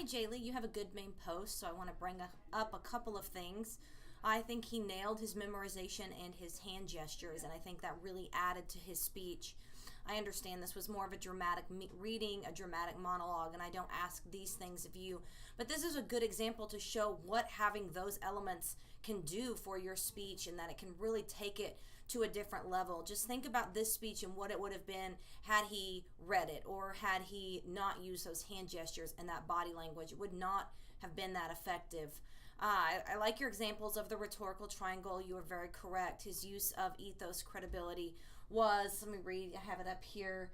Hi, Jaley. You have a good main post, so I want to bring up a couple of things. I think he nailed his memorization and his hand gestures, and I think that really added to his speech. I understand this was more of a dramatic reading, a dramatic monologue, and I don't ask these things of you. But this is a good example to show what having those elements can do for your speech and that it can really take it to a different level. Just think about this speech and what it would have been had he read it or had he not used those hand gestures and that body language. It would not have been that effective. I like your examples of the rhetorical triangle. You are very correct. His use of ethos credibility was, let me read, I have it up here.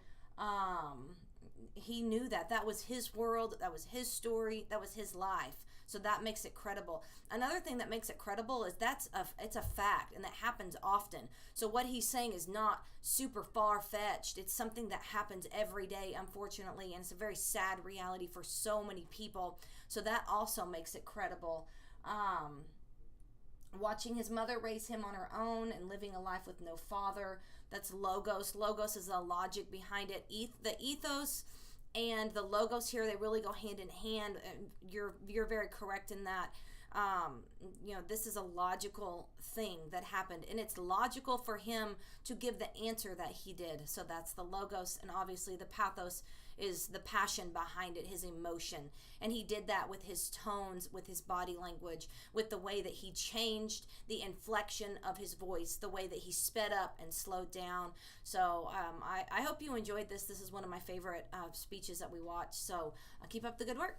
He knew that was his world, that was his story, that was his life. So that makes it credible. Another thing that makes it credible is it's a fact, and that happens often. So what he's saying is not super far-fetched. It's something that happens every day, unfortunately, and it's a very sad reality for so many people. So that also makes it credible. Watching his mother raise him on her own and living a life with no father. That's logos. Logos is the logic behind it. The ethos and the logos here, they really go hand in hand. You're very correct in that. This is a logical thing that happened, and it's logical for him to give the answer that he did. So that's the logos, and obviously the pathos is the passion behind it, his emotion. And he did that with his tones, with his body language, with the way that he changed the inflection of his voice, the way that he sped up and slowed down. So I hope you enjoyed this. This is one of my favorite speeches that we watch. So keep up the good work.